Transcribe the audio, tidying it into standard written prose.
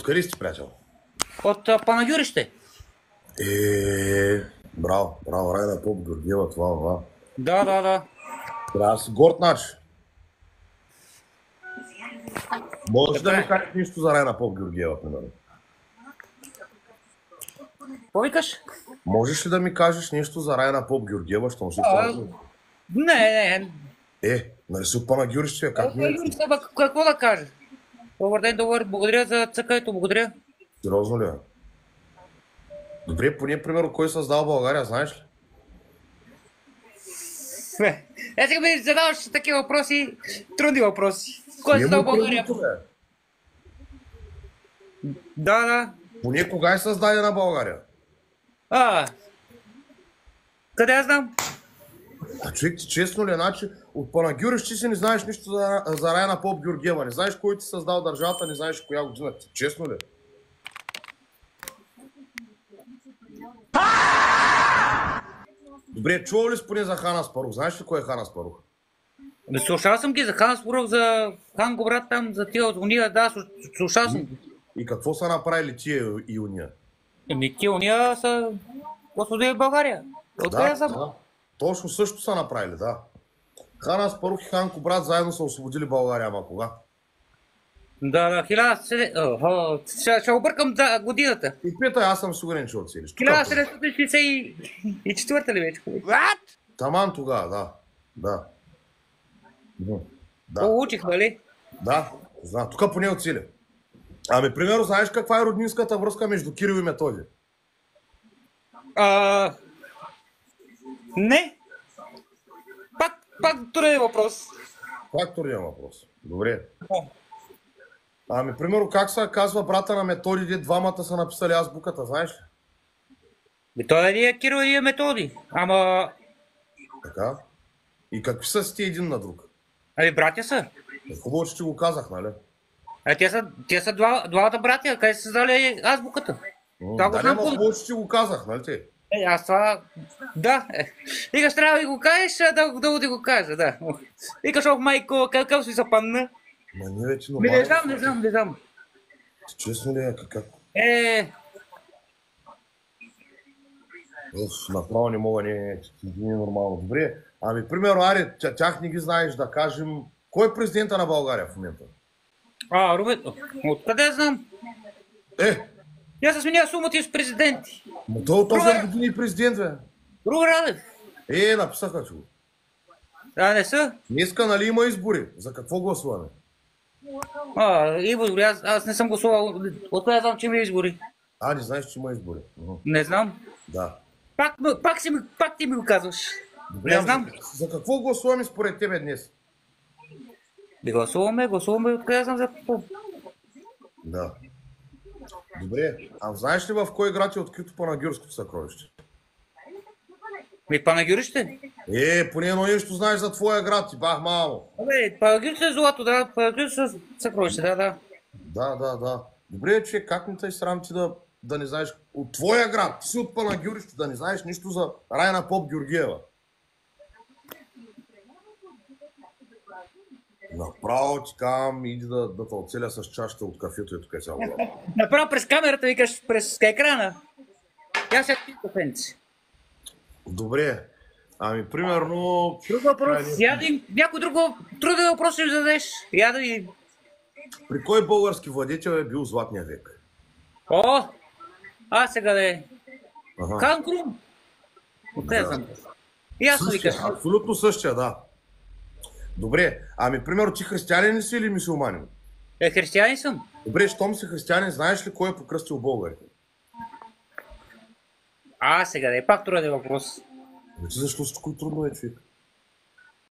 Откъде сте, приятел? От Панагюрище. Браво, браво, Райна Поп, Георгиева, това. Да. Трябва да си горд, значи. Можеш да Така ми е. кажеш нищо за Райна Поп, Георгиева, примерно? Какво викаш? Можеш ли да ми кажеш нещо за Райна Поп, Георгиева, щом си А, това? Не. Нали си от Панагюрище, как ми е? Панагюрище, какво да кажа? Добър ден, добър. Благодаря за цъкането, благодаря. Сериозно ли е? Добре, поне, примерно, кой е създал България, знаеш ли? Сега ми задаваш такива въпроси, трудни въпроси. Кой е създал България? Да. Поне кога е създадена България? Къде аз знам? А човек ти честно ли, значи от Панагюрище си не знаеш нищо за Райна Поп Георгиева, не знаеш кой ти създал държавата, не знаеш коя година ти, честно ли? Добре, чувал ли си поне за Хан Аспарух? Знаеш ли кой е Хан Аспарух? Слушал съм ги за Хан Аспарух, за Хан Гобрат там, за тия от уния, да, слушал съм ги. И какво са направили тия и уния? Тия уния са освободили България. Да. Точно също са направили, да. Хан Аспарух и Хан Гобрат заедно са освободили България, ама кога? Да, ще объркам годината. И питай, аз съм сигурен, че оцелиш. 1764 ли вече? What? Таман тогава, да. Учих, нали? Да, знам. Тук поне оцели. Ами, примерно, знаеш каква е роднинската връзка между Кирил и Методий? Не. Пак труден въпрос. Пак труден въпрос. Добре. Ами, примерно, как се казва брата на Методий, де двамата са написали азбуката, знаеш ли? Той е Кирил и Методий. Ама... Така. И какви са си ти един на друг? Ами, братя са. Хубаво, че ти го казах, нали? Те са двамата братя, къде са създали азбуката. Да, не, хубаво, че ти го казах, нали ти? Аз това... Да. Викаш, трябва да го кажеш, да го кажа, да. Викаш, ох, майко, какъв си западна? Ма не вече нормално. Не знам. Честно ли е? Как? Направо не мога, не е нормално. Добре. Ами, примерно, аре, тях не ги знаеш, да кажем... Кой е президента на България в момента? Румен, откъде знам? Тя се сменя сумата с президенти. Но той от 8 години президент, бе. Румен Радев. Написаха, че го. Не са? Днеска, нали, има избори? За какво гласуваме? Избори, аз не съм гласувал. Откъде знам, че има избори? Не знаеш, че има избори. Не знам. Да. Пак ти ми го казваш. Добре, не знам. За какво гласуваме според тебе днес? Гласуваме, откъде знам за какво. Да. Добре, знаеш ли в кой град е открито Панагюрското съкровище? Панагюрище? Поне едно нещо знаеш за твоя град, ти бах мамо. Панагюрище е злато, да, Панагюрище е съкровище, да. Да. Добре, че как не те срам ти да не знаеш от твоя град, ти си от Панагюрище, да не знаеш нищо за Райна Поп Георгиева. Направо ти казвам, иди да те оцеля с чашата от кафето и тук е цяло. Направо през камерата, викаш, през екрана. Тя се ти кафенци. Добре. Примерно... Друг въпрос. Някой друг труден въпрос ще зададеш. При кой български владетел е бил Златния век? Сега да е. Хан Крум. Откъде знам? И аз викаш. Абсолютно същия, да. Добре, примерно ти християнин ли си или мюсюлманин? Християнин съм. Добре, щом си християнин, знаеш ли кой е покръстил българите? Сега да е. Пак труден въпрос. Защо всичко трудно е, човек?